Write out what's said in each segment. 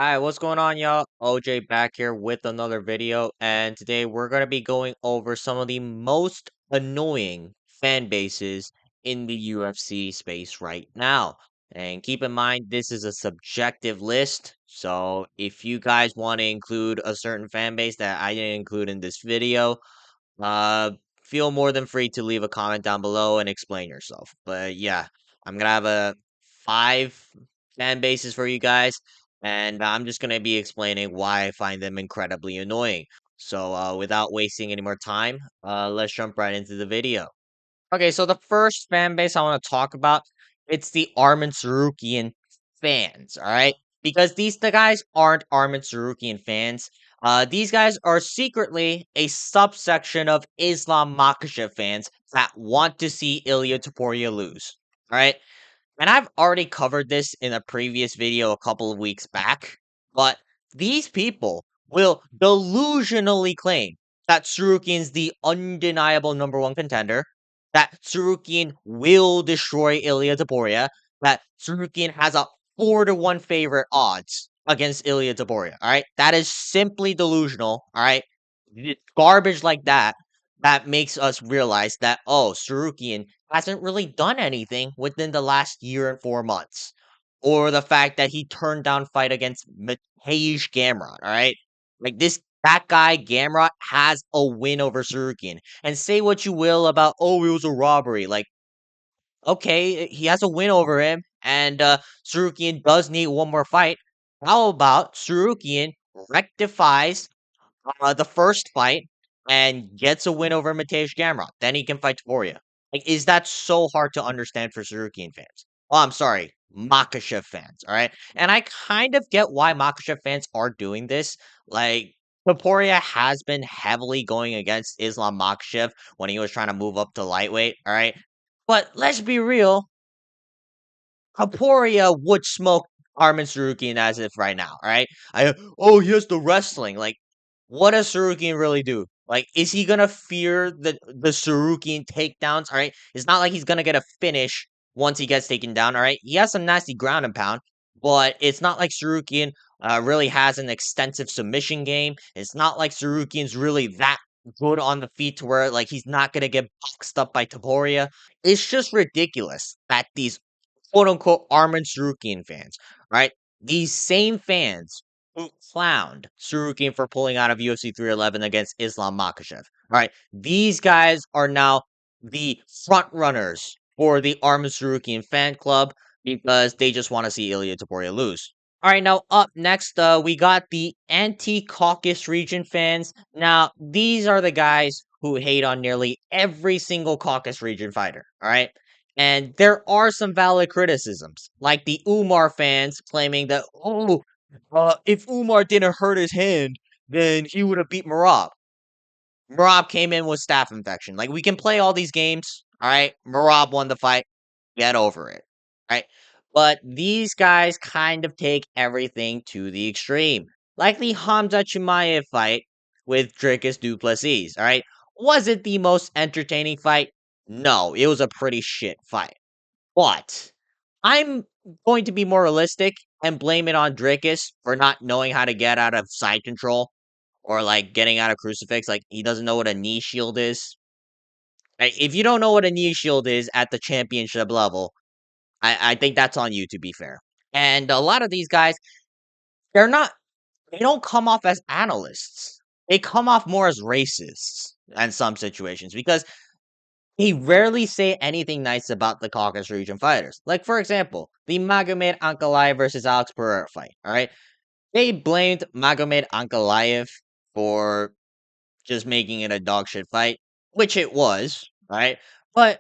Hi, what's going on, y'all? OJ back here with another video, and today we're going to be going over some of the most annoying fan bases in the UFC space right now. And keep in mind, this is a subjective list, so if you guys want to include a certain fan base that I didn't include in this video, uh, feel more than free to leave a comment down below and explain yourself. But yeah, I'm gonna have a five fan bases for you guys, and I'm just gonna be explaining why I find them incredibly annoying. So, without wasting any more time, let's jump right into the video. Okay, so the first fan base I want to talk about, it's the Armin Sarukian fans, all right? Because the guys aren't Armin Sarukian fans. These guys are secretly a subsection of Islam Makhachev fans that want to see Ilya Taporia lose, all right? And I've already covered this in a previous video a couple of weeks back, but these people will delusionally claim that Sarukian's the undeniable number one contender, that Sarukian will destroy Ilya Taporia, that Sarukian has a 4-1 favorite odds against Ilya Taporia. All right. That is simply delusional. All right. Garbage like that makes us realize that, oh, Sarukian hasn't really done anything within the last year and 4 months. Or the fact that he turned down fight against Matej Gamrot, all right? Like that guy Gamrot has a win over Sarukian. And say what you will about, oh, it was a robbery. Like, okay, he has a win over him, and Sarukian does need one more fight. How about Sarukian rectifies the first fight and gets a win over Matej Gamrot? Then he can fight Taporia. Like, is that so hard to understand for Sarukian fans? Oh, I'm sorry, Makhachev fans, all right? And I kind of get why Makhachev fans are doing this. Like, Taporia has been heavily going against Islam Makhachev when he was trying to move up to lightweight, all right? But let's be real, Taporia would smoke Armin Sarukian as if right now, all right? Oh, here's the wrestling. Like, what does Sarukian really do? Like, is he gonna fear the Sarukian takedowns? All right, it's not like he's gonna get a finish once he gets taken down. All right, he has some nasty ground and pound, but it's not like Sarukian really has an extensive submission game. It's not like Sarukian's really that good on the feet to where like he's not gonna get boxed up by Taporia. It's just ridiculous that these quote unquote Armin Sarukian fans, right? These same fans who clowned Sarukian for pulling out of UFC 311 against Islam Makhachev, right? These guys are now the front runners for the Armin Sarukian fan club because they just want to see Ilya Taporia lose. All right, now up next, we got the anti-Caucasus region fans. Now, these are the guys who hate on nearly every single Caucasus region fighter. All right, and there are some valid criticisms, like the Umar fans claiming that, oh, if Umar didn't hurt his hand, then he would have beat Marab. Marab came in with staph infection. Like, we can play all these games, all right? Marab won the fight. Get over it, right? But these guys kind of take everything to the extreme. Like the Hamza Chimaev fight with Dricus Duplessis, all right? Was it the most entertaining fight? No, it was a pretty shit fight. But I'm going to be more realistic and blame it on Dricus for not knowing how to get out of side control or like getting out of crucifix. Like he doesn't know what a knee shield is. Like, if you don't know what a knee shield is at the championship level, I think that's on you to be fair. And a lot of these guys, they're not they don't come off as analysts. They come off more as racists in some situations because they rarely say anything nice about the Caucasus region fighters. Like, for example, the Magomed Ankalaev versus Alex Pereira fight. All right. They blamed Magomed Ankalaev for just making it a dog shit fight, which it was, right? But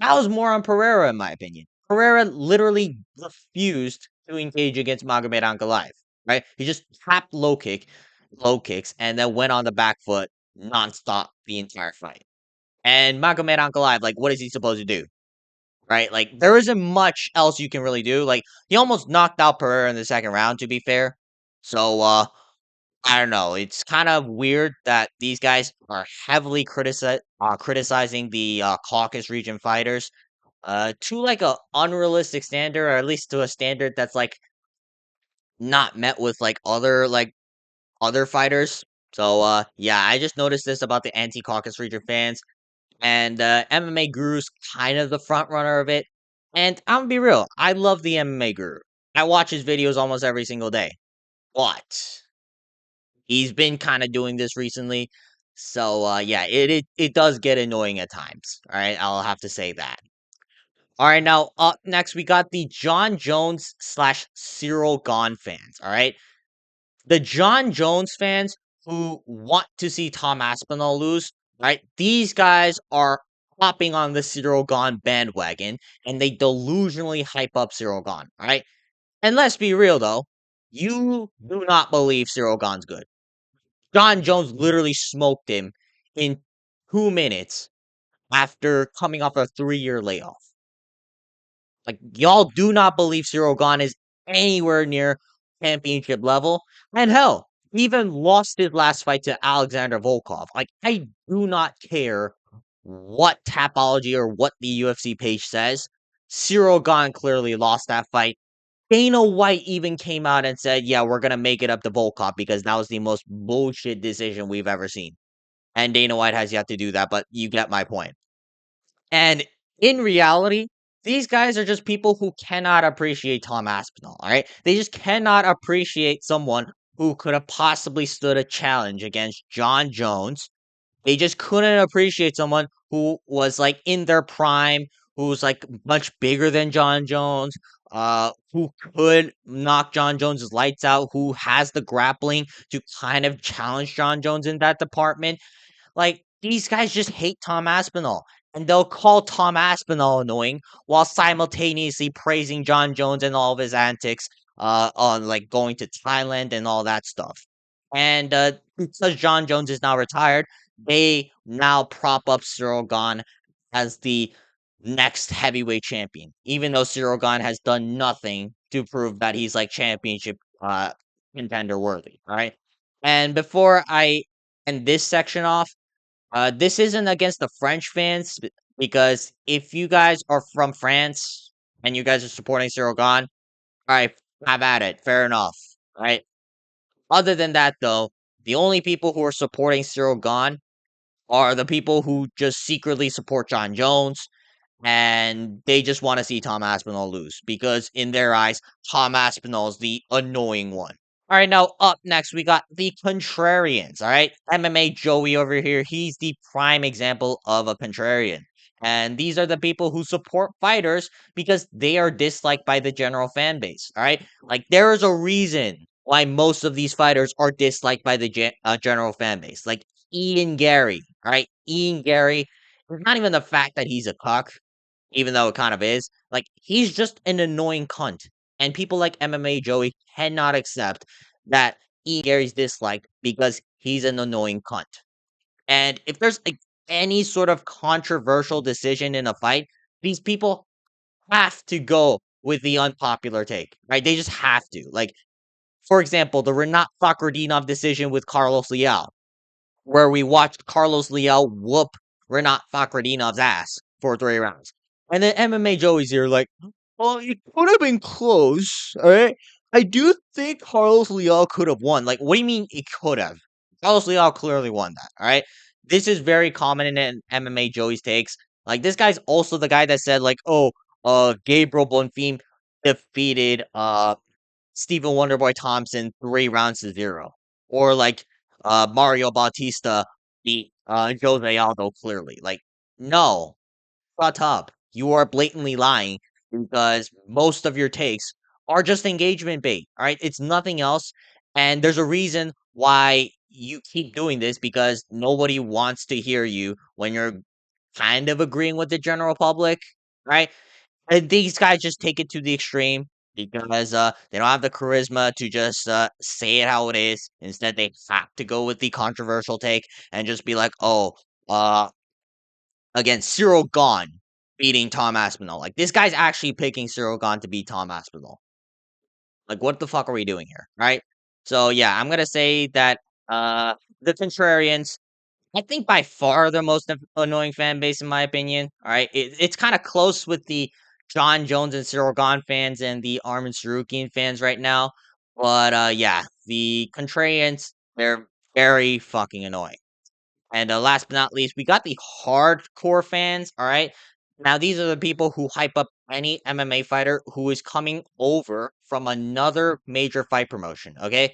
that was more on Pereira, in my opinion. Pereira literally refused to engage against Magomed Ankalaev, right? He just tapped low kicks, and then went on the back foot nonstop the entire fight. And Magomed Ankalaev, like, what is he supposed to do? Right? Like, there isn't much else you can really do. Like, he almost knocked out Pereira in the second round, to be fair. So, I don't know. It's kind of weird that these guys are heavily criticizing the Caucasus region fighters to like a unrealistic standard, or at least to a standard that's like not met with other fighters. So yeah, I just noticed this about the anti-caucus region fans, and MMA Guru's kind of the front runner of it. And I'm gonna be real, I love the MMA Guru. I watch his videos almost every single day, but he's been kind of doing this recently. So yeah, it does get annoying at times. All right, I'll have to say that. All right, now up next we got the John Jones slash Cyril Gahn fans. All right, the John Jones fans who want to see Tom Aspinall lose. Right, these guys are hopping on the Cyril Gahn bandwagon, and they delusionally hype up Cyril Gahn. All right, and let's be real though, you do not believe Cyril Gahn's good. John Jones literally smoked him in 2 minutes after coming off a 3-year layoff. Like, y'all do not believe Cyril Gahn is anywhere near championship level. And hell, he even lost his last fight to Alexander Volkov. Like, I do not care what Tapology or what the UFC page says. Cyril Gahn clearly lost that fight. Dana White even came out and said, yeah, we're going to make it up to Volkov because that was the most bullshit decision we've ever seen. And Dana White has yet to do that, but you get my point. And in reality, these guys are just people who cannot appreciate Tom Aspinall, all right? They just cannot appreciate someone who could have possibly stood a challenge against John Jones. They just couldn't appreciate someone who was like in their prime, who's like much bigger than John Jones, who could knock John Jones's lights out, who has the grappling to kind of challenge John Jones in that department. Like, these guys just hate Tom Aspinall, and they'll call Tom Aspinall annoying while simultaneously praising John Jones and all of his antics on like going to Thailand and all that stuff. And because John Jones is now retired, they now prop up Cyril Gahn as the next heavyweight champion, even though Cyril Gahn has done nothing to prove that he's like championship contender worthy. All right. And before I end this section off, this isn't against the French fans because if you guys are from France and you guys are supporting Cyril Gahn, all right, have at it. Fair enough. Right. Other than that, though, the only people who are supporting Cyril Gahn are the people who just secretly support John Jones, and they just want to see Tom Aspinall lose because in their eyes, Tom Aspinall is the annoying one. All right, now up next, we got the contrarians. All right, MMA Joey over here. He's the prime example of a contrarian. And these are the people who support fighters because they are disliked by the general fan base. All right, like there is a reason why most of these fighters are disliked by the general fan base. Like Ian Gary. All right, Ian Gary. It's not even the fact that he's a cuck, even though it kind of is. Like, he's just an annoying cunt. And people like MMA Joey cannot accept that Ian Gary's disliked because he's an annoying cunt. And if there's like any sort of controversial decision in a fight, these people have to go with the unpopular take, right? They just have to. Like, for example, the Renat Fakhretdinov decision with Carlos Leal, where we watched Carlos Leal whoop Renat Fakhretdinov's ass for 3 rounds. And then MMA Joey's here like, well, it could have been close, alright? I do think Carlos Leal could have won. Like, what do you mean it could have? Carlos Leal clearly won that, alright? This is very common in MMA Joey's takes. Like, this guy's also the guy that said, like, oh, Gabriel Bonfim defeated, Stephen Wonderboy Thompson 3 rounds to 0. Or like Mario Bautista beat Jose Aldo clearly. Like, no, shut up. You are blatantly lying because most of your takes are just engagement bait. All right. It's nothing else. And there's a reason why you keep doing this because nobody wants to hear you when you're kind of agreeing with the general public. Right. And these guys just take it to the extreme because they don't have the charisma to just say it how it is. Instead, they have to go with the controversial take and just be like, "Oh, uh, again, Cyril Gahn beating Tom Aspinall. Like this guy's actually picking Cyril Gahn to beat Tom Aspinall. Like, what the fuck are we doing here, right?" So yeah, I'm gonna say that the contrarians, I think by far the most annoying fan base in my opinion. All right, it's kind of close with the John Jones and Cyril Gahn fans and the Armin Sarukian fans right now. But yeah, the contrarians, they're very fucking annoying. And last but not least, we got the hardcore fans. All right. Now, these are the people who hype up any MMA fighter who is coming over from another major fight promotion. Okay.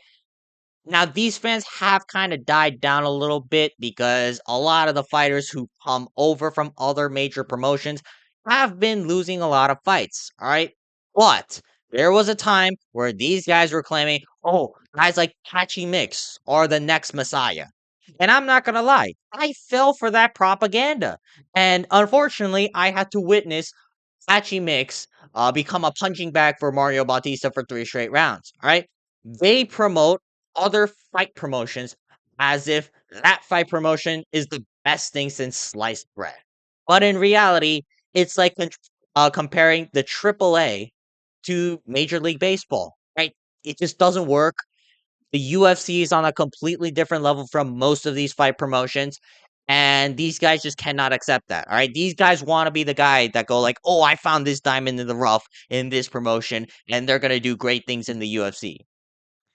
Now, these fans have kind of died down a little bit because a lot of the fighters who come over from other major promotions have been losing a lot of fights. All right. But there was a time where these guys were claiming, oh, guys like Patchy Mix are the next Messiah. And I'm not going to lie, I fell for that propaganda. And unfortunately, I had to witness Patchy Mix become a punching bag for Mario Bautista for 3 straight rounds. All right. They promote other fight promotions as if that fight promotion is the best thing since sliced bread. But in reality, it's like comparing the AAA to Major League Baseball, right? It just doesn't work. The UFC is on a completely different level from most of these fight promotions. And these guys just cannot accept that. All right. These guys want to be the guy that go like, oh, I found this diamond in the rough in this promotion, and they're gonna do great things in the UFC.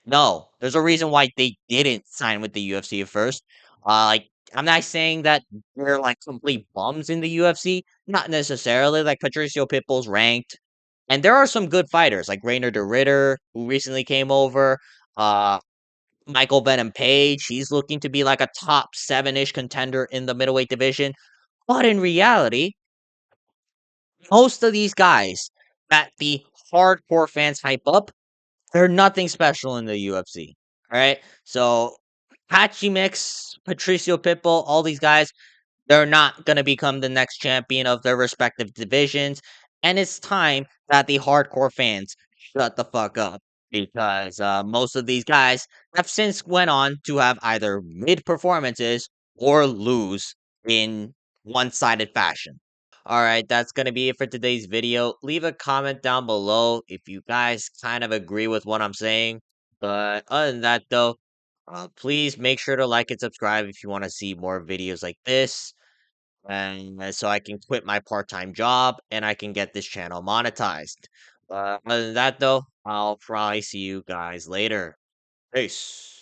No, there's a reason why they didn't sign with the UFC at first. Like, I'm not saying that they're like complete bums in the UFC. Not necessarily. Like Patricio Pitbull's ranked, and there are some good fighters like Rainer de Ritter, who recently came over. Uh, Michael Venom Page, he's looking to be like a top 7-ish contender in the middleweight division. But in reality, most of these guys that the hardcore fans hype up, they're nothing special in the UFC. All right. So Hachi Mix, Patricio Pitbull, all these guys, they're not going to become the next champion of their respective divisions. And it's time that the hardcore fans shut the fuck up because most of these guys have since went on to have either mid performances or lose in one-sided fashion. All right, that's going to be it for today's video. Leave a comment down below if you guys kind of agree with what I'm saying. But other than that, though, please make sure to like and subscribe if you want to see more videos like this. And so I can quit my part-time job and I can get this channel monetized. Other than that, though, I'll probably see you guys later. Peace.